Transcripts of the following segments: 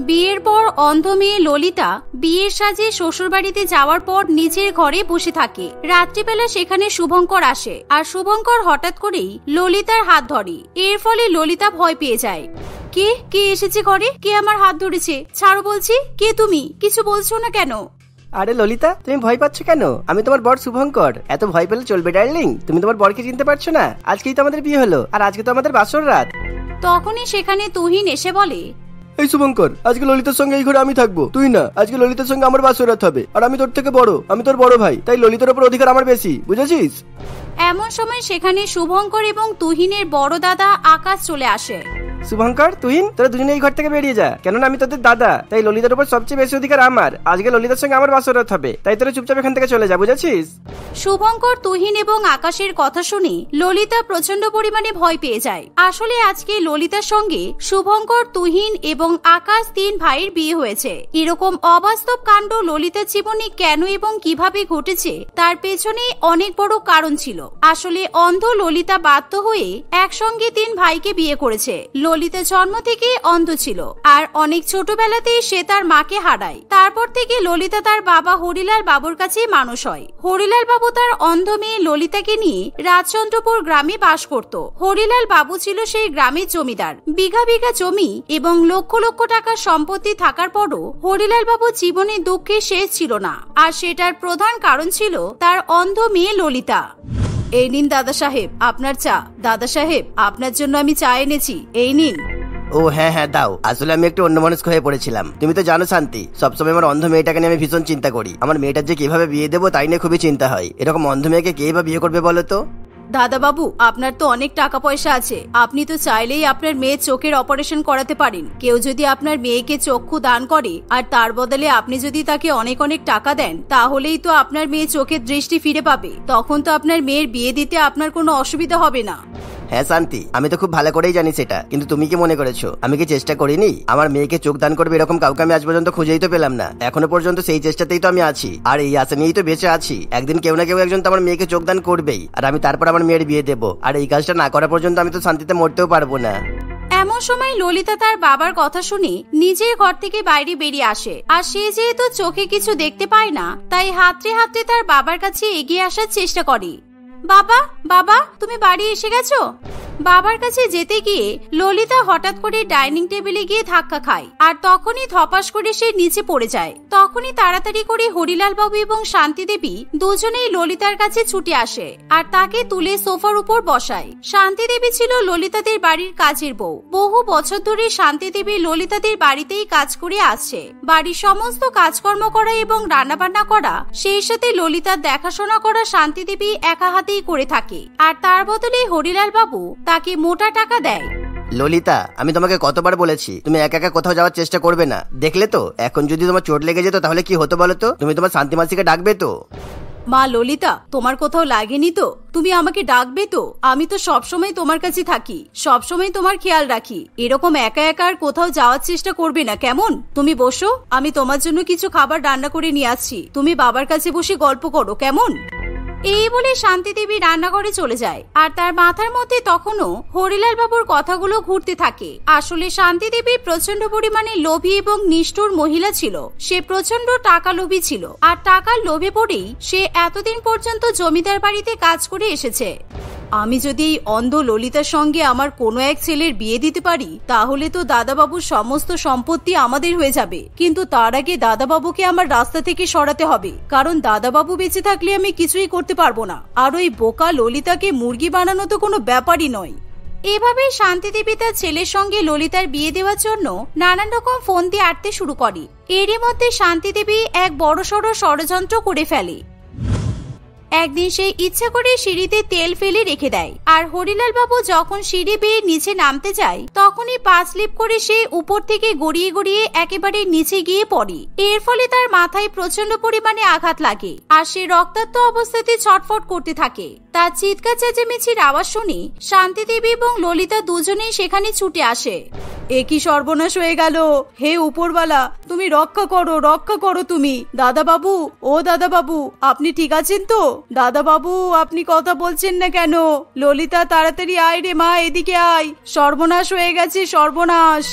বিয়ের পর অন্ধ মেয়ে ললিতা বিয়ের সাজে শ্বশুরবাড়িতে যাওয়ার পর নিজের ঘরে বসে থাকে। রাত্রিবেলা সেখানে শুভঙ্কর আসে আর শুভঙ্কর হঠাৎ করেই ললিতার হাত ধরে। এর ফলে ললিতা ভয় পেয়ে যায়। কে কে এসেছে ঘরে? কে আমার হাত ধরেছে? ছাড়ো বলছি। কে তুমি? কিছু বলছো না কেন? আরে ললিতা, তুমি ভয় পাচ্ছ কেন? আমি তোমার বর শুভঙ্কর। এত ভয় পেলে চলবে ডার্লিং? তুমি তোমার বরকে চিনতে পারছো না? আজকেই তো আমাদের বিয়ে হলো, আর আজকে তো আমাদের বাসর রাত। তখনই সেখানে তুহিন এসে বলে, এই শুভঙ্কর, আজকে ললিতার সঙ্গে এই ঘরে আমি থাকবো, তুই না। আজকে ললিতার সঙ্গে আমার বাসর রাত হবে, আর আমি তোর থেকে বড়, আমি তোর বড় ভাই, তাই ললিতার উপর অধিকার আমার বেশি, বুঝেছিস? এমন সময় সেখানে শুভঙ্কর এবং তুহিনের বড় দাদা আকাশ চলে আসে। শুভঙ্কর, তুহিন, তোরা দুজনে এই ঘর থেকে বেরিয়ে যা, কেননা আমি তোদের দাদা, তাই ললিতার উপর সবচেয়ে বেশি অধিকার আমার। আজকে ললিতার সঙ্গে আমার বাসর রাত হবে, তাই তোরা চুপচাপ এখান থেকে চলে যা, বুঝেছিস? শুভঙ্কর, তুহিন এবং আকাশের কথা শুনে ললিতা প্রচন্ড পরিমাণে ভয় পেয়ে যায়। আসলে আজকে ললিতার সঙ্গে শুভঙ্কর, তুহিন এবং আকাশ তিন ভাইয়ের বিয়ে হয়েছে। এরকম অবাস্তব কাণ্ড ললিতার জীবনে কেন এবং কিভাবে ঘটেছে তার পেছনে অনেক বড় কারণ ছিল। আসলে অন্ধ ললিতা বাধ্য হয়ে একসঙ্গে তিন ভাইকে বিয়ে করেছে। ললিতা জন্ম থেকে অন্ধ ছিল, আর অনেক ছোটবেলাতেই সে তার মাকে হারায়। তারপর থেকে ললিতা তার বাবা হরিলাল বাবুর কাছে মানুষ হয়। হরিলাল বাবু তার অন্ধ মেয়ে ললিতাকে নিয়ে রাজচন্দ্রপুর গ্রামে বাস করত। হরিলাল বাবু ছিল সেই গ্রামের জমিদার। বিঘা বিঘা জমি এবং লক্ষ লক্ষ টাকার সম্পত্তি থাকার পরও হরিলাল বাবু জীবনে দুঃখে শেষ ছিল না, আর সেটার প্রধান কারণ ছিল তার অন্ধ মেয়ে ললিতা। এই নিন দাদা সাহেব আপনার চা। দাদা সাহেব, আপনার জন্য আমি চা এনেছি, এই নিন। ও হ্যাঁ হ্যাঁ, দাও। আসলে আমি একটু অন্যমনস্ক হয়ে পড়েছিলাম। তুমি তো জানো শান্তি, সবসময় আমার অন্ধ মেয়েটাকে নিয়ে আমি ভীষণ চিন্তা করি। আমার মেয়েটার যে কিভাবে বিয়ে দেবো তাই নিয়ে খুবই চিন্তা হয়। এরকম অন্ধ মেয়েকে কে বা বিয়ে করবে বলো তো? দাদা বাবু, আপনার তো অনেক টাকা পয়সা আছে, আপনি তো চাইলেই আপনার মেয়ের চোখের অপারেশন করাতে পারেন। কেউ যদি আপনার মেয়েকে চক্ষু দান করে আর তার বদলে আপনি যদি তাকে অনেক অনেক টাকা দেন, তাহলেই তো আপনার মেয়ে চোখের দৃষ্টি ফিরে পাবে। তখন তো আপনার মেয়ের বিয়ে দিতে আপনার কোনো অসুবিধা হবে না। হ্যাঁ শান্তি, আমি তো খুব ভালো করেই জানি সেটা, কিন্তু তুমি কি মনে করেছো আমি কি চেষ্টা করিনি? আমার মেয়েকে চোখ দান করবে এরকম কাউকে আমি আজ পর্যন্ত খুঁজেই তো পেলাম না। এখনো পর্যন্ত সেই চেষ্টাতেই তো আমি আছি, আর এই আশা নিয়েই তো বেঁচে আছি। একদিন কেউ না কেউ একজন তো আমার মেয়েকে চোখ দান করবেই, আর আমি তারপর আমার মেয়ের বিয়ে দেবো। আর এই কাজটা না করা পর্যন্ত আমি তো শান্তিতে মরতেও পারবো না। এমন সময় ললিতা তার বাবার কথা শুনে নিজের ঘর থেকে বাইরে বেরিয়ে আসে। আর সে যেহেতু চোখে কিছু দেখতে পায় না, তাই হাতড়ে হাতড়ে তার বাবার কাছে এগিয়ে আসার চেষ্টা করে। বাবা, বাবা, তুমি বাড়ি এসে গেছো? বাবার কাছে যেতে গিয়ে ললিতা হঠাৎ করে ডাইনিং টেবিলে গিয়ে ধাক্কা খায়, আর তখনই ধপাস করে সে নিচে পড়ে যায়। তখনই তাড়াতাড়ি করে হরিলাল বাবু এবং শান্তি দেবী দুজনেই ললিতার কাছে ছুটে আসে আর তাকে তুলে সোফার উপর বসায়। শান্তি দেবী ছিল ললিতাদের বাড়ির কাজের বউ। বহু বছর ধরে শান্তি দেবী ললিতাদের বাড়িতেই কাজ করে আসছে। বাড়ির সমস্ত কাজকর্ম করা এবং রান্নাবান্না করা, সেই সাথে ললিতার দেখাশোনা করা শান্তি দেবী একা হাতেই করে থাকে। আর তার বদলে হরিলাল বাবু তাকে মোটা টাকা দেয়। ললিতা, আমি তোমাকে কতবার বলেছি তুমি একা একা কোথাও যাওয়ার চেষ্টা করবে না। দেখলে তো, এখন যদি তোমার চোট লেগে যেত তাহলে কি হতো বলো তো? তুমি তোমার শান্তি মাসিকে ডাকবে তো? মা ললিতা, তোমার কোথাও লাগেনি তো? তুমি আমাকে ডাকবে তো? আমি তো সবসময় তোমার কাছে থাকি, সবসময় তোমার খেয়াল রাখি। এরকম একা একা আর কোথাও যাওয়ার চেষ্টা করবে না, কেমন? তুমি বসো, আমি তোমার জন্য কিছু খাবার রান্না করে নিয়ে আসছি। তুমি বাবার কাছে বসে গল্প করো, কেমন? এই বলে শান্তি দেবী রান্নাঘরে চলে যায়, আর তার মাথার মধ্যে তখনও হরিলাল বাবুর কথাগুলো ঘুরতে থাকে। আসলে শান্তি দেবী প্রচন্ড পরিমাণে লোভী এবং নিষ্ঠুর মহিলা ছিল। সে প্রচন্ড টাকা লোভী ছিল, আর টাকার লোভে পড়েই সে এতদিন পর্যন্ত জমিদার বাড়িতে কাজ করে এসেছে। আমি যদি এই অন্ধ ললিতার সঙ্গে আমার কোনো এক ছেলের বিয়ে দিতে পারি, তাহলে তো দাদাবাবুর সমস্ত সম্পত্তি আমাদের হয়ে যাবে। কিন্তু তার আগে দাদাবাবুকে আমার রাস্তা থেকে সরাতে হবে, কারণ দাদাবাবু বেঁচে থাকলে আমি কিছুই করতে পারবো না। আর ওই বোকা ললিতাকে মুরগি বানানো তো কোনো ব্যাপারই নয়। এভাবে শান্তি দেবী তার ছেলের সঙ্গে ললিতার বিয়ে দেওয়ার জন্য নানান রকম ফোন দিয়ে আটতে শুরু করে। এরই মধ্যে শান্তি দেবী এক বড়সড় ষড়যন্ত্র করে ফেলে। একদিন সে ইচ্ছা করে সিঁড়িতে তেল ফেলে রেখে দেয়, আর হরিলাল বাবু যখন সিঁড়ি বেয়ে নিচে নামতে যায়, তখনই পা স্লিপ করে সে উপর থেকে গড়িয়ে গড়িয়ে একেবারে নিচে গিয়ে পড়ে। এর ফলে তার মাথায় প্রচন্ড পরিমাণে আঘাত লাগে, আর সে রক্তাক্ত অবস্থাতে ছটফট করতে থাকে। তার চিৎকার চেঁচামেচির আওয়াজ শুনে শান্তি দেবী এবং ললিতা দুজনেই সেখানে ছুটে আসে। একই সর্বনাশ হয়ে গেল, হে উপরওয়ালা, তুমি রক্ষা করো, রক্ষা করো তুমি। দাদা বাবু, ও দাদা বাবু, আপনি ঠিক আছেন তো? দাদা বাবু, আপনি কথা বলছেন না কেন? ললিতা, তাড়াতাড়ি আয় রে মা, এদিকে আয়, সর্বনাশ হয়ে গেছে, সর্বনাশ।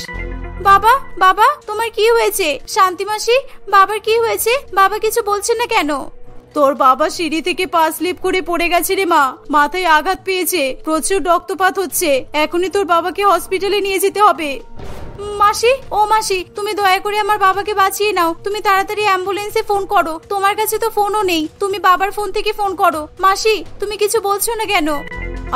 বাবা বাবা তোমার কি হয়েছে? শান্তি মাসি, বাবার কি হয়েছে? বাবা কিছু বলছেন না কেন? তোর বাবা সিঁড়ি থেকে পা স্লিপ করে পড়ে গেছে রে মা, মাথায় আঘাত পেয়েছে, প্রচুর রক্তপাত হচ্ছে, এখনই তোর বাবাকে হসপিটালে নিয়ে যেতে হবে। মাসি, ও মাসি, তুমি দয়া করে আমার বাবাকে বাঁচিয়ে নাও, তুমি তাড়াতাড়ি অ্যাম্বুলেন্সে ফোন করো, তোমার কাছে তো ফোনও নেই, তুমি বাবার ফোন থেকে ফোন করো। মাসি, তুমি কিছু বলছো না কেন?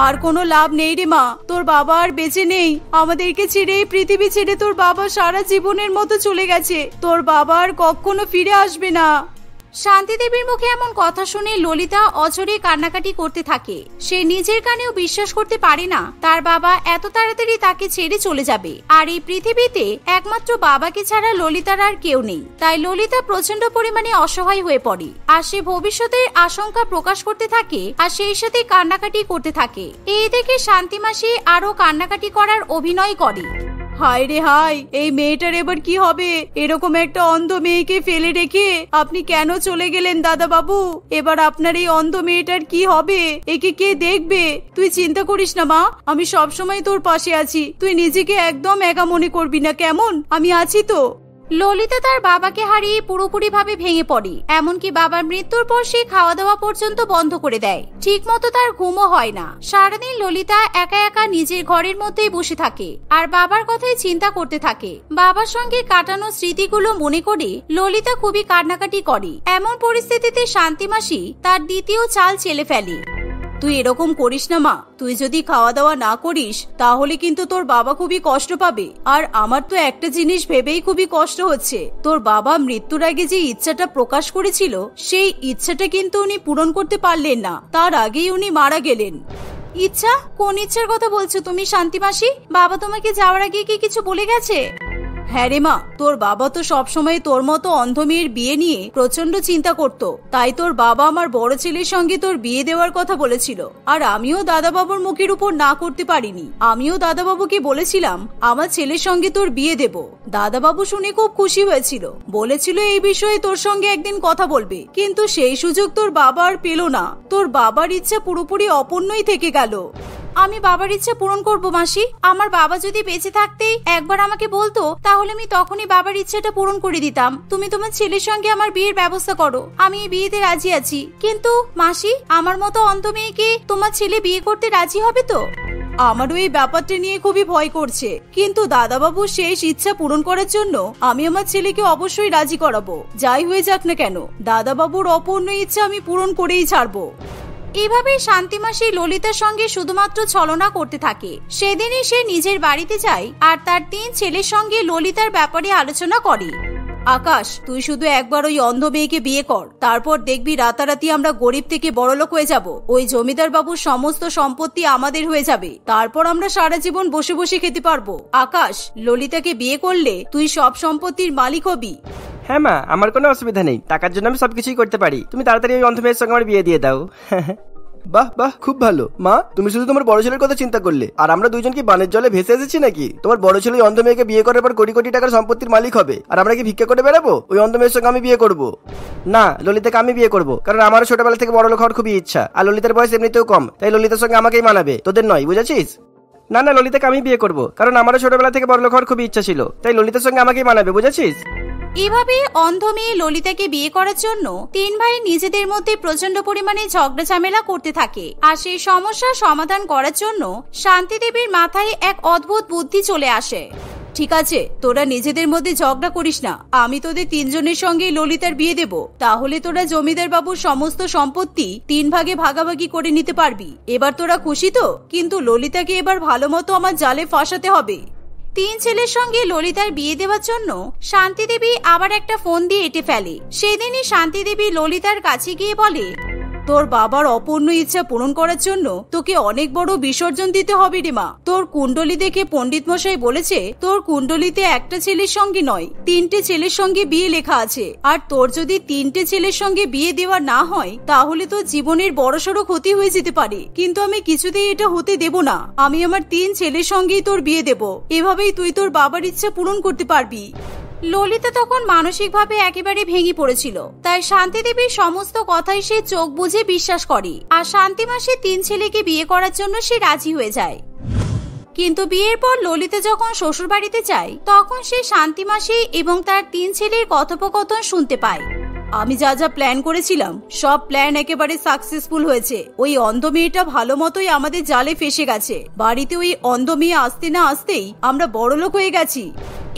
আর কোনো লাভ নেই রে মা, তোর বাবা আর বেঁচে নেই, আমাদেরকে ছেড়ে এই পৃথিবী ছেড়ে তোর বাবা সারা জীবনের মতো চলে গেছে, তোর বাবা আর কখনো ফিরে আসবে না। শান্তি দেবীর মুখে এমন কথা শুনে ললিতা অঝরে কান্নাকাটি করতে থাকে। সে নিজের কানেও বিশ্বাস করতে পারে না তার বাবা এত তাড়াতাড়ি তাকে ছেড়ে চলে যাবে, আর এই পৃথিবীতে একমাত্র বাবাকে ছাড়া ললিতার আর কেউ নেই। তাই ললিতা প্রচন্ড পরিমাণে অসহায় হয়ে পড়ে, আর সে ভবিষ্যতের আশঙ্কা প্রকাশ করতে থাকে, আর সেই সাথে কান্নাকাটি করতে থাকে। এই দেখে শান্তি মাসি আরো কান্নাকাটি করার অভিনয় করে। হায় রে হায়, এই মেয়েটার এবার কি হবে? এরকম একটা অন্ধ মেয়েকে ফেলে রেখে আপনি কেন চলে গেলেন দাদা বাবু? এবার আপনার এই অন্ধ মেয়েটার কি হবে? একে কে দেখবে? তুই চিন্তা করিস না মা, আমি সবসময় তোর পাশে আছি, তুই নিজেকে একদম একা মনে করবি না, কেমন? আমি আছি তো। ললিতা তার বাবাকে হারিয়ে পুরোপুরি ভাবে ভেঙে পড়ে, এমনকি বাবার মৃত্যুর পর সে খাওয়া দাওয়া পর্যন্ত বন্ধ করে দেয়, ঠিক মতো তার ঘুমও হয় না। সারাদিন ললিতা একা একা নিজের ঘরের মধ্যেই বসে থাকে আর বাবার কথাই চিন্তা করতে থাকে। বাবার সঙ্গে কাটানো স্মৃতিগুলো মনে করে ললিতা খুবই কান্নাকাটি করে। এমন পরিস্থিতিতে শান্তি মাসি তার দ্বিতীয় চাল চেলে ফেলে। তুই এরকম করিস না মা, তুই যদি খাওয়া দাওয়া না করিস তাহলে কিন্তু তোর বাবা খুবই কষ্ট পাবে, আর আমার তো একটা জিনিস ভেবেই খুবই কষ্ট হচ্ছে, তোর বাবা মৃত্যুর আগে যে ইচ্ছাটা প্রকাশ করেছিল সেই ইচ্ছাটা কিন্তু উনি পূরণ করতে পারলেন না, তার আগেই উনি মারা গেলেন। ইচ্ছা? কোন ইচ্ছার কথা বলছো তুমি শান্তি মাসি? বাবা তোমাকে যাওয়ার আগে কি কিছু বলে গেছে? হ্যাঁ রে মা, তোর বাবা তো সবসময় তোর মতো অন্ধ মেয়ের বিয়ে নিয়ে প্রচন্ড চিন্তা করত, তাই তোর বাবা আমার বড় ছেলের সঙ্গে তোর বিয়ে দেওয়ার কথা বলেছিল, আর আমিও দাদাবাবুর মুখের উপর না করতে পারিনি। আমিও দাদাবাবুকে বলেছিলাম আমার ছেলের সঙ্গে তোর বিয়ে দেব। দাদাবাবু শুনে খুব খুশি হয়েছিল, বলেছিল এই বিষয়ে তোর সঙ্গে একদিন কথা বলবে, কিন্তু সেই সুযোগ তোর বাবা আর পেল না। তোর বাবার ইচ্ছা পুরোপুরি অপূর্ণই থেকে গেল। আমি বাবার ইচ্ছা পূরণ করব মাসি, আমার বাবা যদি বেঁচে থাকতেই একবার আমাকে বলতো তাহলে আমি তখনই বাবার ইচ্ছাটা পূরণ করে দিতাম। তুমি তোমার ছেলের সঙ্গে আমার বিয়ের ব্যবস্থা করো, আমি এই বিয়েতে রাজি আছি। কিন্তু মাসি, আমার মতো অন্ধ মেয়েকে তোমার ছেলে বিয়ে করতে রাজি হবে তো? আমারও এই ব্যাপারটা নিয়ে খুবই ভয় করছে, কিন্তু দাদাবাবুর শেষ ইচ্ছা পূরণ করার জন্য আমি আমার ছেলেকে অবশ্যই রাজি করাবো। যাই হয়ে যাক না কেন, দাদাবাবুর অপূর্ণ ইচ্ছা আমি পূরণ করেই ছাড়বো। এভাবে শান্তি মাসি ললিতার সঙ্গে শুধুমাত্র ছলনা করতে থাকে। সেদিনই সে নিজের বাড়িতে যায় আর তার 3 ছেলের সঙ্গে ললিতার ব্যাপারে আলোচনা করে। আকাশ, তুই শুধু একবার ওই অন্ধ মেয়েকে বিয়ে কর, তারপর দেখবি রাতারাতি আমরা গরিব থেকে বড়লোক হয়ে যাব। ওই জমিদার বাবুর সমস্ত সম্পত্তি আমাদের হয়ে যাবে, তারপর আমরা সারা জীবন বসে বসে খেতে পারবো। আকাশ, ললিতাকে বিয়ে করলে তুই সব সম্পত্তির মালিক হবি। হ্যাঁ মা, আমার কোনো অসুবিধা নেই, টাকার জন্য আমি সবকিছুই করতে পারি, তুমি তাড়াতাড়ি ওই অন্ধ মেয়ের সঙ্গে আমার বিয়ে দিয়ে দাও। বাহ বাহ, খুব ভালো মা, তুমি শুধু তোমার বড় ছেলের কথা চিন্তা করলে, আর আমরা দুইজন কি বানের জলে ভেসে এসেছি নাকি? তোমার বড় ছেলে ওই অন্ধ মেয়েকে বিয়ে করার পর কোটি কোটি টাকার সম্পত্তির মালিক হবে, আর আমরা কি ভিক্ষা করে বেড়াবো? ওই অন্ধ মেয়ের সঙ্গে আমি বিয়ে করব না, ললিতাকে আমি বিয়ে করব, কারণ আমারও ছোটবেলা থেকে বড় লোক হওয়ার খুবই ইচ্ছা, আর ললিতার বয়স এমনিতেও কম, তাই ললিতার সঙ্গে আমাকেই মানাবে, তোদের নয়, বুঝেছিস? না না, ললিতাকে আমি বিয়ে করব, কারণ আমারও ছোটবেলা থেকে বড় লোক হওয়ার খুবই ইচ্ছা ছিল, তাই ললিতার সঙ্গে আমাকেই মানাবে, বুঝেছিস? এভাবে অন্ধ মেয়ে ললিতাকে বিয়ে করার জন্য 3 ভাই নিজেদের মধ্যে প্রচন্ড পরিমাণে ঝগড়া ঝামেলা করতে থাকে। আর সেই সমস্যার সমাধান করার জন্য শান্তি দেবীর মাথায় এক অদ্ভুত বুদ্ধি চলে আসে। ঠিক আছে, তোরা নিজেদের মধ্যে ঝগড়া করিস না, আমি তোদের 3 জনের সঙ্গে ললিতার বিয়ে দেব, তাহলে তোরা জমিদার বাবুর সমস্ত সম্পত্তি 3 ভাগে ভাগাভাগি করে নিতে পারবি। এবার তোরা খুশি তো? কিন্তু ললিতাকে এবার ভালো মতো আমার জালে ফাঁসাতে হবে। 3 ছেলের সঙ্গে ললিতার বিয়ে দেওয়ার জন্য শান্তি দেবী আবার একটা ফোন দিয়ে এঁটে ফেলে। সেদিনই শান্তি দেবী ললিতার কাছে গিয়ে বলে, তোর বাবার অপূর্ণ ইচ্ছা পূরণ করার জন্য তোকে অনেক বড় বিসর্জন দিতে হবে রে মা। তোর কুণ্ডলী দেখে পণ্ডিত মশাই বলেছে তোর কুণ্ডলীতে একটা ছেলের সঙ্গে নয় 3টে ছেলের সঙ্গে বিয়ে লেখা আছে, আর তোর যদি 3টে ছেলের সঙ্গে বিয়ে দেওয়া না হয় তাহলে তোর জীবনের বড়সড় ক্ষতি হয়ে যেতে পারে। কিন্তু আমি কিছুতেই এটা হতে দেব না, আমি আমার 3 ছেলের সঙ্গেই তোর বিয়ে দেব, এভাবেই তুই তোর বাবার ইচ্ছা পূরণ করতে পারবি। ললিতা তখন মানসিকভাবে একেবারে ভেঙে পড়েছিল, তাই শান্তি দেবীর সমস্ত কথাই সে চোখ বুজে বিশ্বাস করে, আর শান্তি মাসে 3 ছেলেকে বিয়ে করার জন্য সে রাজি হয়ে যায়। কিন্তু বিয়ের পর ললিতা যখন শ্বশুর বাড়িতে যায় তখন সে শান্তি মাসি এবং তার 3 ছেলের কথোপকথন শুনতে পায়। আমি যা যা প্ল্যান করেছিলাম সব প্ল্যান একেবারে সাকসেসফুল হয়েছে। ওই অন্ধ মেয়েটা ভালো মতোই আমাদের জালে ফেসে গেছে। বাড়িতে ওই অন্ধ মেয়ে আসতে না আসতেই আমরা বড়লোক হয়ে গেছি।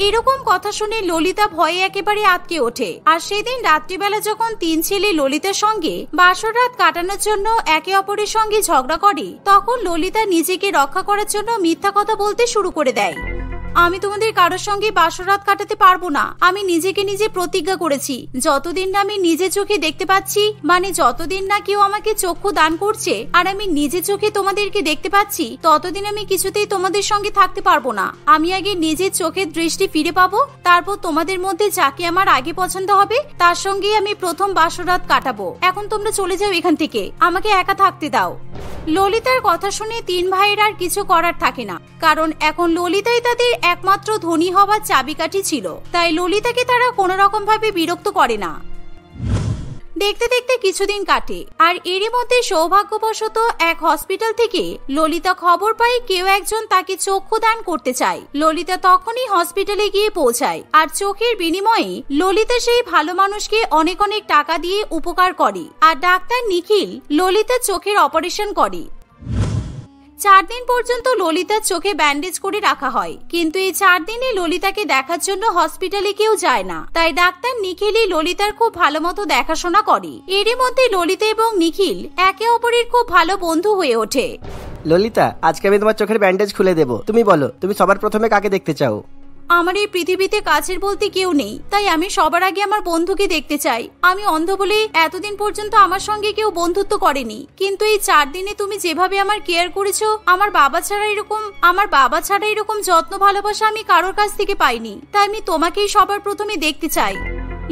এরকম কথা শুনে ললিতা ভয়ে একেবারে আটকে ওঠে। আর সেদিন রাত্রিবেলা যখন 3 ছেলে ললিতার সঙ্গে বাসর রাত কাটানোর জন্য একে অপরের সঙ্গে ঝগড়া করে তখন ললিতা নিজেকে রক্ষা করার জন্য মিথ্যা কথা বলতে শুরু করে দেয়। আমি তোমাদের কারোর সঙ্গে বাসর রাত কাটাতে পারবো না। আমি নিজেকে নিজে প্রতিজ্ঞা করেছি যতদিন না আমি নিজে চোখে দেখতে পাচ্ছি, মানে যতদিন না কেউ আমাকে চক্ষু দান করছে আর আমি নিজে চোখে তোমাদেরকে দেখতে পাচ্ছি, ততদিন আমি কিছুতেই তোমাদের সঙ্গে থাকতে পারবো না। আমি আগে নিজের চোখের দৃষ্টি ফিরে পাবো, তারপর তোমাদের মধ্যে যাকে আমার আগে পছন্দ হবে তার সঙ্গেই আমি প্রথম বাসর রাত কাটাবো। এখন তোমরা চলে যাও এখান থেকে, আমাকে একা থাকতে দাও। ললিতার কথা শুনে 3 ভাইয়ের আর কিছু করার থাকে না, কারণ এখন ললিতাই তাদের একমাত্র ধনী হওয়ার চাবিকাঠি ছিল। তাই ললিতাকে তারা কোনো রকম ভাবে বিরক্ত করে না। দেখতে দেখতে কিছুদিন কাটে আর এরই মধ্যে সৌভাগ্যবশত এক হসপিটাল থেকে ললিতা খবর পায় কেউ একজন তাকে চক্ষু দান করতে চায়। ললিতা তখনই হসপিটালে গিয়ে পৌঁছায় আর চোখের বিনিময়ে ললিতা সেই ভালো মানুষকে অনেক অনেক টাকা দিয়ে উপকার করে আর ডাক্তার নিখিল ললিতার চোখের অপারেশন করে। 4 দিন পর্যন্ত ললিতার চোখে ব্যান্ডেজ করে রাখা হয়, কিন্তু এই 4 দিনে ললিতাকে দেখার জন্য হসপিটালে কেউ যায় না। তাই ডাক্তার নিখিলই ললিতার খুব ভালো মতো দেখাশোনা করে। এরই মধ্যে ললিতা এবং নিখিল একে অপরের খুব ভালো বন্ধু হয়ে ওঠে। ললিতা, আজকে আমি তোমার চোখের ব্যান্ডেজ খুলে দেবো। তুমি বলো, তুমি সবার প্রথমে কাকে দেখতে চাও? আমার এই পৃথিবীতে কাছের বলতে কেউ নেই, তাই আমি সবার আগে আমার বন্ধুকে দেখতে চাই। আমি অন্ধ বলে এতদিন পর্যন্ত আমার সঙ্গে কেউ বন্ধুত্ব করেনি, কিন্তু এই 4 দিনে তুমি যেভাবে আমার কেয়ার করেছো, আমার বাবা ছাড়া এরকম যত্ন ভালোবাসা আমি কারোর কাছ থেকে পাইনি। তাই আমি তোমাকেই সবার প্রথমে দেখতে চাই।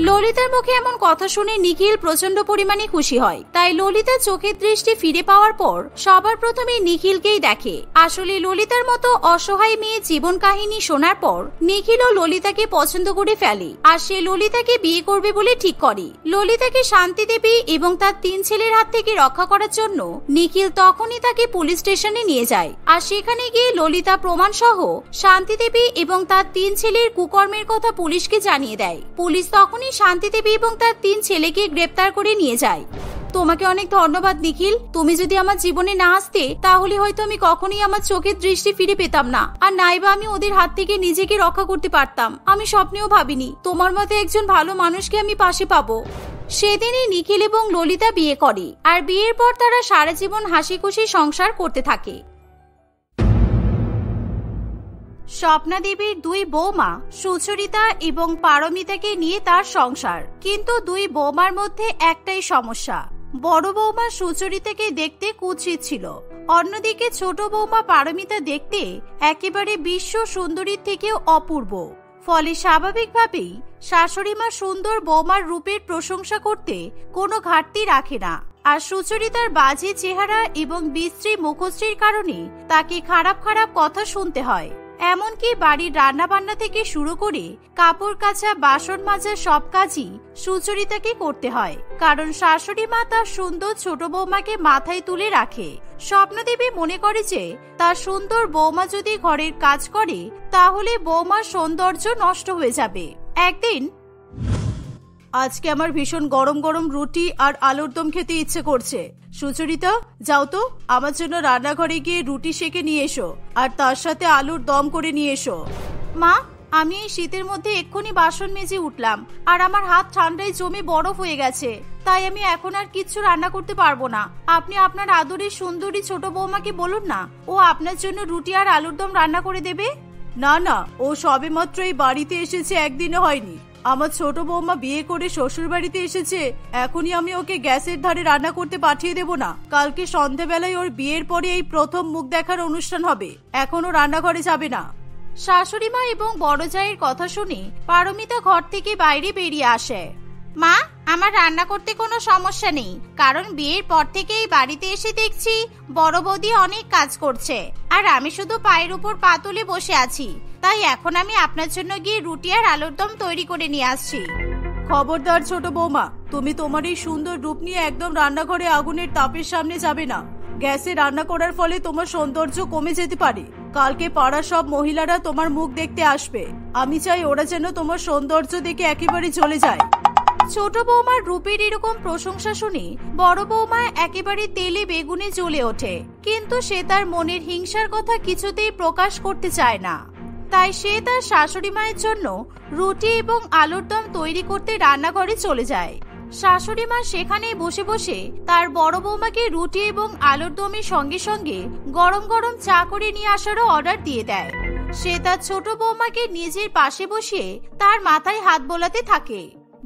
ললিতার মুখে এমন কথা শুনে নিখিল প্রচন্ড পরিমাণে খুশি হয়। তাই ললিতার চোখের দৃষ্টি ফিরে পাওয়ার পর সবার প্রথমে নিখিলকেই দেখে। আসলে ললিতার মতো অসহায় মেয়ে জীবন কাহিনী শোনার পর নিখিলও ললিতাকে পছন্দ করে ফেলে আর সে ললিতাকে বিয়ে করবে বলে ঠিক করে। ললিতাকে শান্তি দেবী এবং তার 3 ছেলের হাত থেকে রক্ষা করার জন্য নিখিল তখনই তাকে পুলিশ স্টেশনে নিয়ে যায়। আর সেখানে গিয়ে ললিতা প্রমাণ সহ শান্তি দেবী এবং তার 3 ছেলের কুকর্মের কথা পুলিশকে জানিয়ে দেয়। পুলিশ তখন শান্তি দেবী এবং তার 3 ছেলেকে গ্রেপ্তার করে নিয়ে যায়। তোমাকে অনেক ধন্যবাদ নিখিল। তুমি যদি আমার জীবনে না আসতে তাহলে হয়তো আমি কখনোই আমার চোখের দৃষ্টি ফিরে পেতাম না, আর নাইবা আমি ওদের হাত থেকে নিজেকে রক্ষা করতে পারতাম। আমি স্বপ্নেও ভাবিনি তোমার মতো একজন ভালো মানুষকে আমি পাশে পাবো। সেদিনই নিখিল এবং ললিতা বিয়ে করে আর বিয়ের পর তারা সারা জীবন হাসি খুশি সংসার করতে থাকে। স্বপ্না দেবীর 2 বৌমা সুচরিতা এবং পারমিতাকে নিয়ে তার সংসার, কিন্তু 2 বৌমার মধ্যে একটাই সমস্যা। বড় বৌমা সুচরিতাকে দেখতে কুৎসিত ছিল, অন্যদিকে ছোট বৌমা পারমিতা দেখতে একেবারে বিশ্ব সুন্দরীর থেকেও অপূর্ব। ফলে স্বাভাবিকভাবেই শাশুড়ি মা সুন্দর বৌমার রূপের প্রশংসা করতে কোনো ঘাটতি রাখে না। আর সুচরিতার বাজে চেহারা এবং বিশ্রী মুখশ্রীর কারণে তাকে খারাপ খারাপ কথা শুনতে হয়। এমনকি বাড়ির রান্না বান্না থেকে শুরু করে কাপড় কাচা, বাসন মাজা সব কাজই সুচরিতাকে করতে হয়, কারণ শাশুড়ি মা তার সুন্দর ছোট বৌমাকে মাথায় তুলে রাখে। স্বপ্নদেবী মনে করে যে তার সুন্দর বৌমা যদি ঘরের কাজ করে তাহলে বৌমার সৌন্দর্য নষ্ট হয়ে যাবে। একদিন, আজকে আমার ভীষণ গরম গরম রুটি আর আলুর দম খেতে ইচ্ছে করছে। সুচরিতা, যাও তো আমার জন্য রান্নাঘরে গিয়ে রুটি সেকে নিয়ে এসো আর তার সাথে আলুর দম করে নিয়ে এসো। মা, আমি এই শীতের মধ্যে এক্ষুনি বাসন মেজে উঠলাম আর আমার হাত ঠান্ডায় জমে বরফ হয়ে গেছে, তাই আমি এখন আর কিচ্ছু রান্না করতে পারবো না। আপনি আপনার আদরের সুন্দরী ছোট বৌমাকে বলুন না, ও আপনার জন্য রুটি আর আলুর দম রান্না করে দেবে। না না, ও সবেমাত্র এই বাড়িতে এসেছে, একদিনও হয়নি। আমার ছোট বৌমা বিয়ে করে শ্বশুর বাড়িতে এসেছে, এখনই আমি ওকে গ্যাসের ধারে রান্না করতে পাঠিয়ে দেব না। কালকে সন্ধ্যাবেলায় ওর বিয়ের পরে এই প্রথম মুখ দেখার অনুষ্ঠান হবে, এখনো রান্নাঘরে যাবে না। শাশুড়ি মা এবং বড় জায়ের কথা শুনে পারমিতা ঘর থেকে বাইরে বেরিয়ে আসে। মা, আমার রান্না করতে কোনো সমস্যা নেই, কারণ বিয়ের পর থেকেই বাড়িতে এসে দেখছি বড় বৌদি অনেক কাজ করছে আর আমি শুধু পায়ের উপর পা তুলে বসে আছি। তাই এখন আমি আপনার জন্য গিয়ে রুটি আর আলুর দম তৈরি করে নিয়ে আসছি। খবরদার ছোট বৌমা, তুমি তোমার এই সুন্দর রূপ নিয়ে একদম রান্নাঘরে আগুনের তাপের সামনে যাবে না। গ্যাসে রান্না করার ফলে তোমার সৌন্দর্য কমে যেতে পারে। কালকে পাড়ার সব মহিলারা তোমার মুখ দেখতে আসবে। আমি চাই ওরা যেন তোমার সৌন্দর্য দেখে একেবারে চলে যায়। ছোট বৌমার রূপের এরকম প্রশংসা শুনে বড় বৌমা একেবারে তেলে বেগুনে জ্বলে ওঠে, কিন্তু সে তার মনের হিংসার কথা কিছুতেই প্রকাশ করতে চায় না। তাই সে তার শাশুড়ি মায়ের জন্য রুটি এবং আলুর দম তৈরি করতে রান্নাঘরে চলে যায়। শাশুড়ি মা সেখানেই বসে বসে তার বড় বৌমাকে রুটি এবং আলুর দমের সঙ্গে সঙ্গে গরম গরম চা করে নিয়ে আসারও অর্ডার দিয়ে দেয়। সে তার ছোট বৌমাকে নিজের পাশে বসিয়ে তার মাথায় হাত বোলাতে থাকে।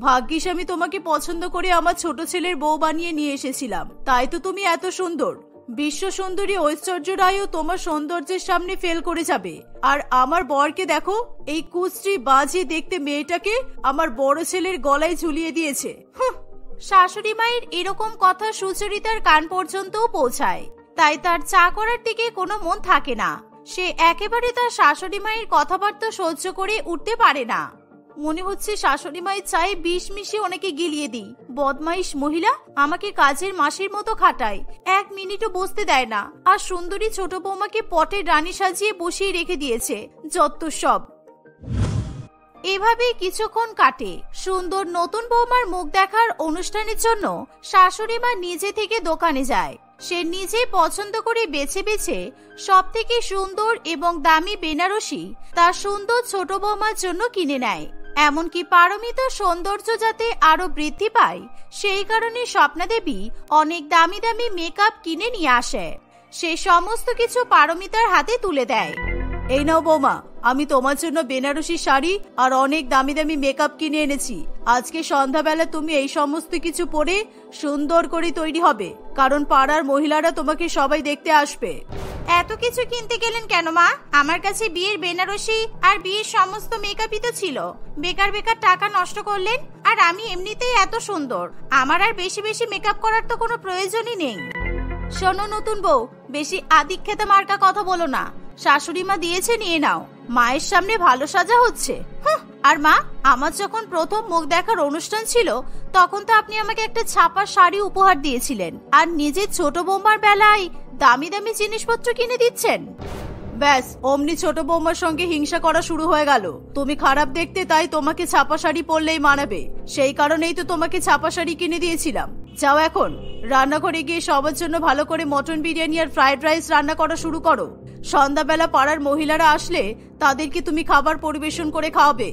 ভাগ্যিস আমি তোমাকে পছন্দ করে আমার ছোট ছেলের বউ বানিয়ে নিয়ে এসেছিলাম, তাই তো তুমি এত সুন্দর। বিশ্ব সুন্দরী ঐশ্বর্য রায়ও তোমার সৌন্দর্যের সামনে ফেল করে যাবে। আর আমার বরকে দেখো, এই কুশ্রী বাজে দেখতে মেয়েটাকে আমার বড় ছেলের গলায় ঝুলিয়ে দিয়েছে। শাশুড়ি মায়ের এরকম কথা সুচরিতার কান পর্যন্তও পৌঁছায়, তাই তার চা করার দিকে কোনো মন থাকে না। সে একেবারে তার শাশুড়ি মায়ের কথাবার্তা সহ্য করে উঠতে পারে না। মনে হচ্ছে শাশুড়ি মায়ের চায়ে বিষ মিশিয়ে অনেকে গিলিয়ে দিই। বদমাইশ মহিলা, আমাকে কাজের মাসির মতো খাটায়, 1 মিনিটও বসতে দেয় না। আর সুন্দরী ছোট বৌমাকে পটের রানী সাজিয়ে বসিয়ে রেখে দিয়েছে। যত সব। এভাবেই কিছুক্ষণ কাটে। সুন্দর নতুন বৌমার মুখ দেখার অনুষ্ঠানের জন্য শাশুড়ি মা নিজে থেকে দোকানে যায়। সে নিজেই পছন্দ করে বেছে বেছে সব থেকে সুন্দর এবং দামি বেনারসি তার সুন্দর ছোট বৌমার জন্য কিনে নেয়। এমনকি পারমিতার সৌন্দর্য যাতে আরো বৃদ্ধি পায় সেই কারণে স্বপ্না দেবী অনেক দামি দামি মেকআপ কিনে নিয়ে আসে। সে সমস্ত কিছু পারমিতার হাতে তুলে দেয়। এই নাও বৌমা, আমি তোমার জন্য বেনারসি শাড়ি আর অনেক দামি দামি মেকআপ কিনে এনেছি। আজকে সন্ধ্যাবেলা তুমি এই সমস্ত কিছু পরে সুন্দর করে তৈরি হবে, কারণ পাড়ার মহিলারা তোমাকে সবাই দেখতে আসবে। এত কিছু কিনতে গেলেন কেন মা? আমার কাছে বিয়ের বেনারসি আর বিয়ের সমস্ত মেকআপই তো ছিল। বেকার বেকার টাকা নষ্ট করলেন। আর আমি এমনিতেই এত সুন্দর, আমার আর বেশি বেশি মেকআপ করার তো কোনো প্রয়োজনই নেই। শোনো নতুন বউ, বেশি আদিক্ষেতা মার্কা কথা বলো না। শাশুড়ি মা দিয়েছে, নিয়ে নাও। মায়ের সামনে ভালো সাজা হচ্ছে। আর মা, আমার যখন প্রথম মুখ দেখার অনুষ্ঠান ছিল তখন তো আপনি আমাকে একটা ছাপা শাড়ি উপহার দিয়েছিলেন, আর নিজের ছোট বৌমার বেলায় দামি দামি জিনিসপত্র কিনে দিচ্ছেন। ব্যাস, অমনি ছোট বৌমার সঙ্গে হিংসা করা শুরু হয়ে গেল। তুমি খারাপ দেখতে, তাই তোমাকে ছাপা শাড়ি পরলেই মানাবে, সেই কারণেই তো তোমাকে ছাপা শাড়ি কিনে দিয়েছিলাম। যাও এখন রান্নাঘরে গিয়ে সবার জন্য ভালো করে মটন বিরিয়ানি আর ফ্রাইড রাইস রান্না করা শুরু করো। সন্ধ্যাবেলা পাড়ার মহিলারা আসলে তাদেরকে তুমি খাবার পরিবেশন করে খাওয়াবে।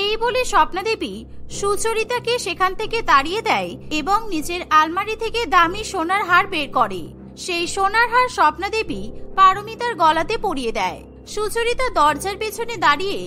এই বলে স্বপ্না দেবী সুচরিতাকে সেখান থেকে তাড়িয়ে দেয় এবং নিজের আলমারি থেকে দামি সোনার হার বের করে। সেই সোনার হার স্বপ্না দেবী পারমিতার গলাতে পরিয়ে দেয়। সুচরিতা দরজার পেছনে দাঁড়িয়ে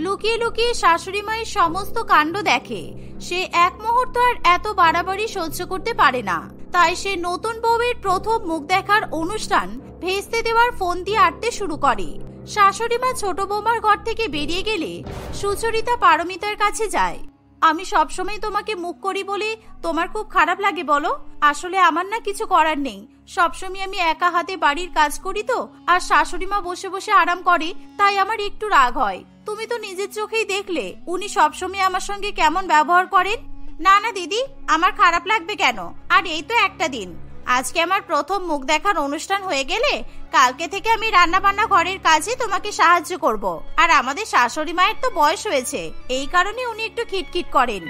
লুকিয়ে লুকিয়ে শাশুড়ি মায়ের সমস্ত কাণ্ড দেখে। সে এক মুহূর্ত আর এত বাড়াবাড়ি সহ্য করতে পারে না, তাই সে নতুন বউয়ের প্রথম মুখ দেখার অনুষ্ঠান ভেস্তে দেওয়ার ফোন দিয়ে আটতে শুরু করে। শাশুড়ি মা ছোট বৌমার ঘর থেকে বেরিয়ে গেলে সুচরিতা পারমিতার কাছে যায়। আমি সবসময় তোমাকে মুখ করি বলে তোমার খুব খারাপ লাগে বলো? আসলে আমার না কিছু করার নেই। সবসময় আমি একা হাতে বাড়ির কাজ করি তো, আর শাশুড়ি মা বসে বসে আরাম করে, তাই আমার একটু রাগ হয়। তুমি তো নিজের চোখেই দেখলে উনি সবসময় আমার সঙ্গে কেমন ব্যবহার করেন। না না দিদি, আমার খারাপ লাগবে কেন? আর এই তো একটা দিন। আজকে আমার প্রথম মুখ দেখার অনুষ্ঠান হয়ে গেলে কালকে থেকে আমি রান্না বান্না ঘরের কাজে তোমাকে সাহায্য করব। আর আমাদের শাশুড়ি মায়ের তো বয়স হয়েছে, এই কারণে উনি একটু খিটখিট করেন।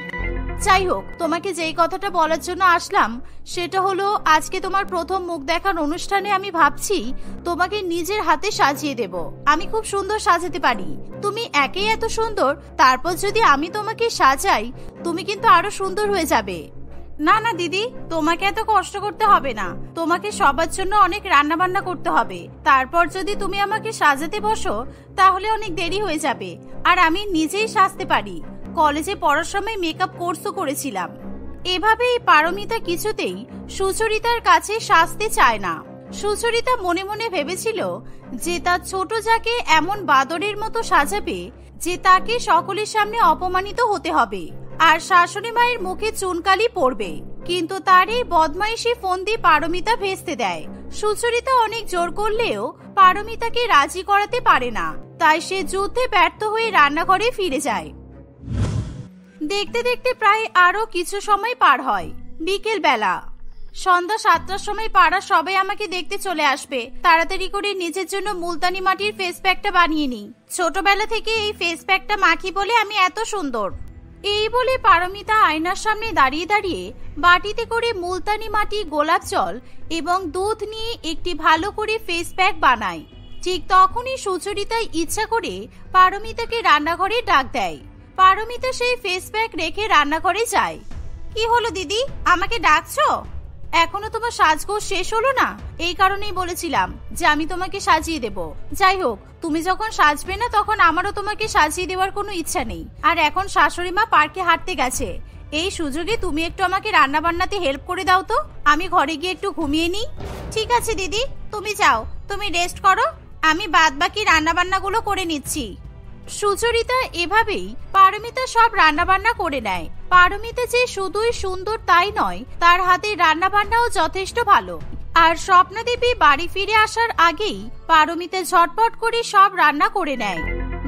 যাই হোক, তোমাকে যেই কথাটা বলার জন্য আসলাম সেটা হলো, আজকে তোমার প্রথম মুখ দেখার অনুষ্ঠানে আমি ভাবছি তোমাকে নিজের হাতে সাজিয়ে দেব। আমি খুব সুন্দর সাজাতে পারি। তুমি একেই এত সুন্দর, তারপর যদি আমি তোমাকে সাজাই তুমি কিন্তু আরো সুন্দর হয়ে যাবে। না না দিদি, তোমাকে এত কষ্ট করতে হবে না। তোমাকে সবার জন্য অনেক রান্না বান্না করতে হবে, তারপর যদি তুমি আমাকে সাজাতে বসো তাহলে অনেক দেরি হয়ে যাবে। আর আমি নিজেই সাজতে পারি, কলেজে পড়ার সময় মেকআপ কোর্সও করেছিলাম। এভাবেই পারমিতা কিছুতেই সুচরিতার কাছে সাজতে চায় না। সুচরিতা মনে মনে ভেবেছিল যে তার ছোট যাকে এমন বাদরের মতো সাজাবে যে তাকে সকলের সামনে অপমানিত হতে হবে, আর শাশুড়ি মায়ের মুখে চুনকালি পড়বে। কিন্তু তার এই বদমাইশি ফন্দি পারমিতা ভেস্তে দেয়। সুচরিতা অনেক জোর করলেও পারমিতাকে রাজি করাতে পারে না, তাই সে যুদ্ধে ব্যর্থ হয়ে রান্নাঘরে ফিরে যায়। দেখতে দেখতে প্রায় আরো কিছু সময় পার হয়। বিকেল বেলা সন্ধ্যা 7টার সময় পাড়ার সবাই আমাকে দেখতে চলে আসবে। তাড়াতাড়ি করে নিজের জন্য মুলতানি মাটির ফেস প্যাকটা বানিয়ে নিই। ছোটবেলা থেকে এই ফেস প্যাকটা মাখি বলে আমি এত সুন্দর। এই বলে পারমিতা আয়নার সামনে দাঁড়িয়ে দাঁড়িয়ে বাটিতে করে মুলতানি মাটি, গোলাপ জল এবং দুধ নিয়ে একটি ভালো করে ফেস প্যাক বানায়। ঠিক তখনই সুচরিতা ইচ্ছা করে পারমিতাকে রান্নাঘরে ডাক দেয়। পারমিতা সেই ফেস প্যাক রেখে রান্নাঘরে যায়। কি হলো দিদি, আমাকে ডাকছো? এখনো তোমার সাজগোজ শেষ হলো না? এই কারণেই বলেছিলাম যে আমি তোমাকে সাজিয়ে দেব। যাই হোক, তুমি যখন সাজবে না তখন আমারও তোমাকে সাজিয়ে দেওয়ার কোনো ইচ্ছা নেই। আর এখন শাশুড়ি মা পার্কে হাঁটতে গেছে, এই সুযোগে তুমি একটু আমাকে রান্না বান্নাতে হেল্প করে দাও তো, আমি ঘরে গিয়ে একটু ঘুমিয়ে নিই। ঠিক আছে দিদি, তুমি যাও, তুমি রেস্ট করো, আমি বাদ বাকি রান্না বান্নাগুলো করে নিচ্ছি। সুচরিতা এভাবেই পারমিতা সব রান্না বান্না করে নেয়। পারমিতা যে শুধুই সুন্দর তাই নয়, তার হাতের রান্না বান্নাও যথেষ্ট ভালো। আর স্বপ্নাদেবী বাড়ি ফিরে আসার আগেই পারমিতা ঝটপট করে সব রান্না করে নেয়।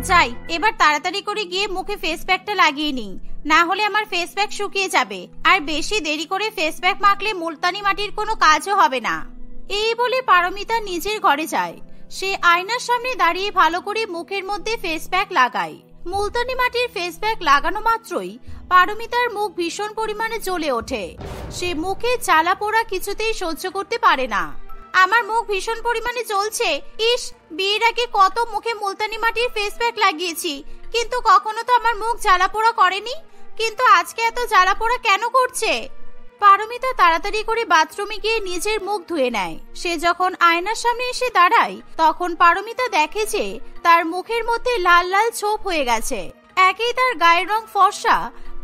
যাই, এবার তাড়াতাড়ি করে গিয়ে মুখে ফেস প্যাকটা লাগিয়ে নিই, না হলে আমার ফেস প্যাক শুকিয়ে যাবে। আর বেশি দেরি করে ফেস প্যাক মাখলে মুলতানি মাটির কোনো কাজও হবে না। এই বলে পারমিতা নিজের ঘরে যায়। সে আয়নার সামনে দাঁড়িয়ে ভালো করে মুখের মধ্যে ফেস প্যাক লাগায়। মুলতানি মাটির ফেস প্যাক লাগানো মাত্রই পারমিতার মুখ ভীষণ পরিমাণে জ্বলে ওঠে। সে মুখে জ্বালা পোড়া কিছুতেই সহ্য করতে পারে না। আমার মুখ ভীষণ পরিমাণে জ্বলছে। ইস, বিয়ের আগে কত মুখে মুলতানি মাটির ফেস প্যাক লাগিয়েছি, কিন্তু কখনো তো আমার মুখ জ্বালা পোড়া করেনি, কিন্তু আজকে এত জ্বালা পোড়া কেন করছে? পারমিতা তাড়াতাড়ি করে বাথরুমে গিয়ে নিজের মুখ ধুয়ে নেয়। সে যখন আয়নার সামনে এসে দাঁড়ায় তখন পারমিতা দেখে যে তার মুখের মধ্যে লাল লাল ছোপ হয়ে গেছে। একেই তার গায়ের রং ফর্সা,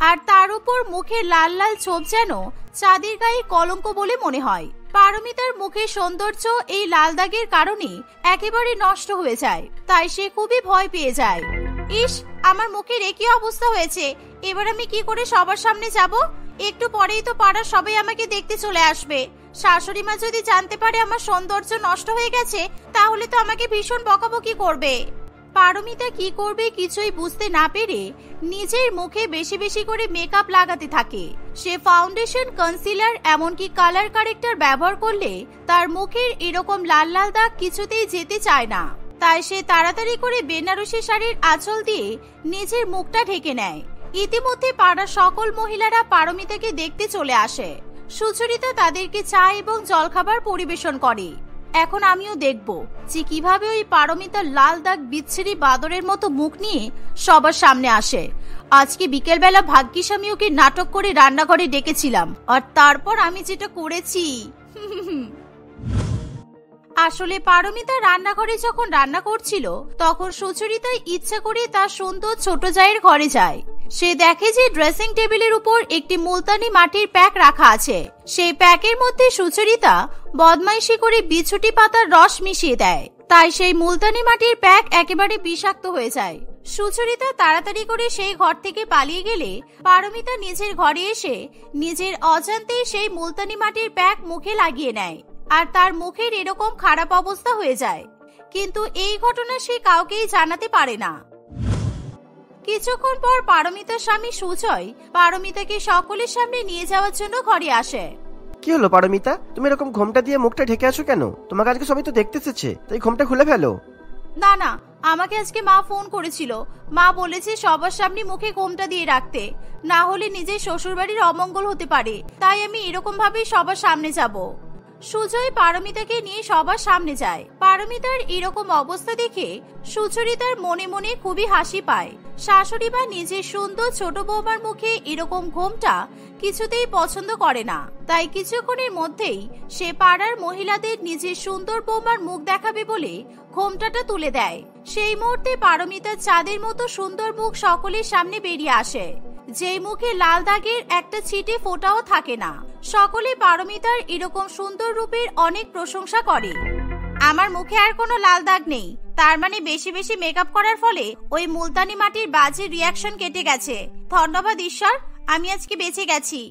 আর তার উপর মুখে লাল লাল ছোপ যেন চাঁদের গায়ে কলঙ্ক বলে মনে হয়। পারমিতার মুখের সৌন্দর্য এই লাল দাগের কারণে একেবারে নষ্ট হয়ে যায়, তাই সে খুবই ভয় পেয়ে যায়। ইস, আমার মুখের একই অবস্থা হয়েছে, এবার আমি কি করে সবার সামনে যাব? একটু পরেই তো পাড়ার সবাই আমাকে দেখতে চলে আসবে। শাশুড়ি মা যদি জানতে পারে আমার সৌন্দর্য নষ্ট হয়ে গেছে, তাহলে তো আমাকে ভীষণ বকাবকি করবে। পারমিতা কি করবে কিছুই বুঝতে না পেরে নিজের মুখে বেশি বেশি করে মেকআপ লাগাতে থাকে। সে ফাউন্ডেশন, কনসিলার, এমনকি কালার কারেক্টর ব্যবহার করলে তার মুখের এরকম লাল লাল দাগ কিছুতেই যেতে চায় না। তাই সে তাড়াতাড়ি করে বেনারসি শাড়ির আঁচল দিয়ে নিজের মুখটা ঢেকে নেয়। ইতিমধ্যে পাড়ার সকল মহিলারা পারমিতাকে দেখতে চলে আসে। সুচরিতা তাদেরকে চা এবং জলখাবার পরিবেশন করে। এখন আমিও দেখব যে কিভাবে ওই পারমিতার লাল দাগ বিচ্ছিরি বাদরের মতো মুখ নিয়ে সবার সামনে আসে। আজকে বিকেলবেলা ভাগ্যিস আমি ওকে নাটক করে রান্নাঘরে ডেকেছিলাম, আর তারপর আমি যেটা করেছি। আসলে পারমিতা রান্নাঘরে যখন রান্না করছিল তখন সুচরিতা ইচ্ছা করে তার সুন্দর ছোট জায়ের ঘরে যায়। সে দেখে যে ড্রেসিং টেবিলের উপর একটি মুলতানি মাটির প্যাক রাখা আছে। সেই প্যাকের মধ্যে সুচরিতা বদমাইশি করে বিছুটি পাতার রস মিশিয়ে দেয়, তাই সেই মুলতানি মাটির প্যাক একেবারে বিষাক্ত হয়ে যায়। সুচরিতা তাড়াতাড়ি করে সেই ঘর থেকে পালিয়ে গেলে পারমিতা নিজের ঘরে এসে নিজের অজান্তে সেই মুলতানি মাটির প্যাক মুখে লাগিয়ে নেয়, আর তার মুখের এরকম খারাপ অবস্থা হয়ে যায়। কিন্তু এই ঘটনা সে কাউকেই জানাতে পারে না। কিছুক্ষণ পর পারমিতার স্বামী সুজয় পারমিতাকে সকলের সামনে নিয়ে যাওয়ার জন্য ঘরে আসে। কি হলো পারমিতা, তুমি এরকম ঘোমটা দিয়ে মুখটা ঢেকে আছো কেন? তোমাকে আজকে সবাই তো দেখতে এসেছে, তাই ঘোমটা খুলে ফেলো। না না, আমাকে আজকে মা ফোন করেছিল। মা বলেছে সবার সামনে মুখে ঘোমটা দিয়ে রাখতে, না হলে নিজের শ্বশুরবাড়ির অমঙ্গল হতে পারে, তাই আমি এরকম ভাবেই সবার সামনে যাব। সুজয় পারমিতাকে নিয়ে সবার সামনে যায়। পারমিতার এরকম অবস্থা দেখে সুচরিতার মনে মনে খুবই হাসি পায়। শাশুড়ি মা নিজের সুন্দর ছোট বৌমার মুখে এরকম ঘোমটা কিছুতেই পছন্দ করে না, তাই কিছুক্ষণের মধ্যেই সে পাড়ার মহিলাদের নিজের সুন্দর বৌমার মুখ দেখাবে বলে ঘোমটাটা তুলে দেয়। সেই মুহূর্তে পারমিতার চাঁদের মতো সুন্দর মুখ সকলের সামনে বেরিয়ে আসে, যেই মুখে লাল দাগের একটা ছিটে ফোঁটাও থাকে না। সকলে পারমিতার এরকম সুন্দর রূপের অনেক প্রশংসা করে। আমার মুখে আর কোনো লাল দাগ নেই, তার মানে বেশি বেশি মেকআপ করার ফলে ওই মুলতানি মাটির বাজে রিয়াকশন কেটে গেছে। ধন্যবাদ ঈশ্বর, আমি আজকে বেঁচে গেছি।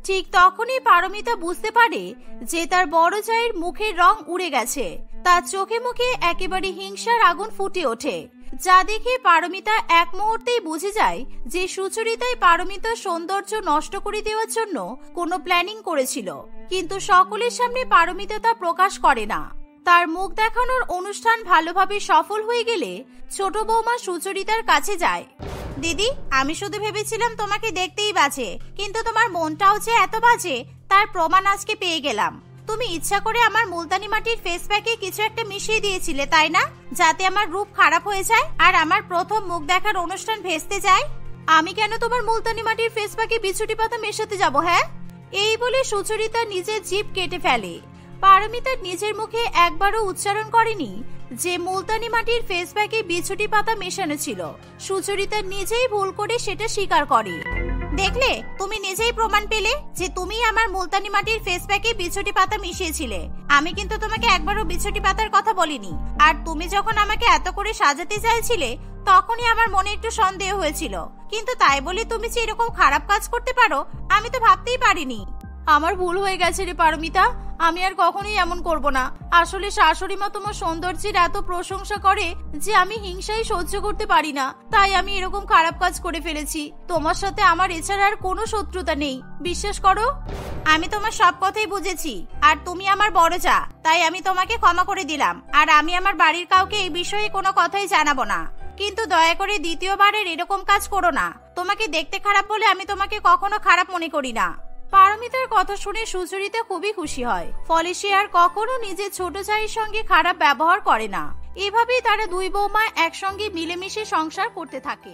ঠিক তখনই পারমিতা বুঝতে পারে যে তার বড় জায়ের মুখের রং উড়ে গেছে। তার চোখে মুখে একেবারে হিংসার আগুন ফুটে ওঠে। যা দেখে পারমিতা এক মুহূর্তেই বুঝে যায় যে সুচরিতাই পারমিতার সৌন্দর্য নষ্ট করে দেওয়ার জন্য কোনো প্ল্যানিং করেছিল, কিন্তু সকলের সামনে পারমিতা তা প্রকাশ করে না। তার মুখ দেখানোর অনুষ্ঠান ভালোভাবে সফল হয়ে গেলে ছোট বৌমা সুচরিতার কাছে যায়। দিদি, আমি শুধু ভেবেছিলাম তোমাকে দেখতেই বাজে, কিন্তু তোমার মনটাও যে এত বাজে তার প্রমাণ আজকে পেয়ে গেলাম। তুমি ইচ্ছা করে আমার মুলতানি মাটির ফেস প্যাকে কিছু একটা মিশিয়ে দিয়েছিলে, তাই না? যাতে আমার রূপ খারাপ হয়ে যায় আর আমার প্রথম মুখ দেখার অনুষ্ঠান ভেস্তে যায়। আমি কেন তোমার মুলতানি মাটির ফেস প্যাকে বিছুটি পাতা মেশাতে যাব? হ্যাঁ, এই বলে সুচরিতা নিজের জিভ কেটে ফেলে। পারমিতা নিজের মুখে একবারও উচ্চারণ করেনি যে মুলতানি মাটির ফেস প্যাকে বিছুটি পাতা মেশানো ছিল। সুচরিতা নিজেই ভুল করে সেটা স্বীকার করে। দেখলে, তুমি নিজেই প্রমাণ পেলে যে তুমি আমার মুলতানি মাটির ফেস প্যাকে বিছুটি পাতা মিশিয়েছিলে। আমি কিন্তু তোমাকে একবারও বিছুটি পাতার কথা বলিনি। আর তুমি যখন আমাকে এত করে সাজাতে চাইছিলে তখনই আমার মনে একটু সন্দেহ হয়েছিল, কিন্তু তাই বলে তুমি যে এরকম খারাপ কাজ করতে পারো আমি তো ভাবতেই পারিনি। আমার ভুল হয়ে গেছে রে পারমিতা, আমি আর কখনোই এমন করব না। আসলে শাশুড়ি মা তোমার সৌন্দর্যের এত প্রশংসা করে যে আমি হিংসাই সহ্য করতে পারি না, তাই আমি এরকম খারাপ কাজ করে ফেলেছি। তোমার সাথে আমার এছাড়া আর কোনো শত্রুতা নেই, বিশ্বাস করো। আমি তোমার সব কথাই বুঝেছি, আর তুমি আমার বড় যা, তাই আমি তোমাকে ক্ষমা করে দিলাম। আর আমি আমার বাড়ির কাউকে এই বিষয়ে কোনো কথাই জানাবো না, কিন্তু দয়া করে দ্বিতীয়বারের এরকম কাজ করো না। তোমাকে দেখতে খারাপ বলে আমি তোমাকে কখনো খারাপ মনে করি না। পারমিতার কথা শুনে সুচরিতা খুবই খুশি হয়, ফলে সে আর কখনো নিজের ছোট জায়ের সঙ্গে খারাপ ব্যবহার করে না। এভাবেই তারা দুই বৌমা একসঙ্গে মিলেমিশে সংসার করতে থাকে।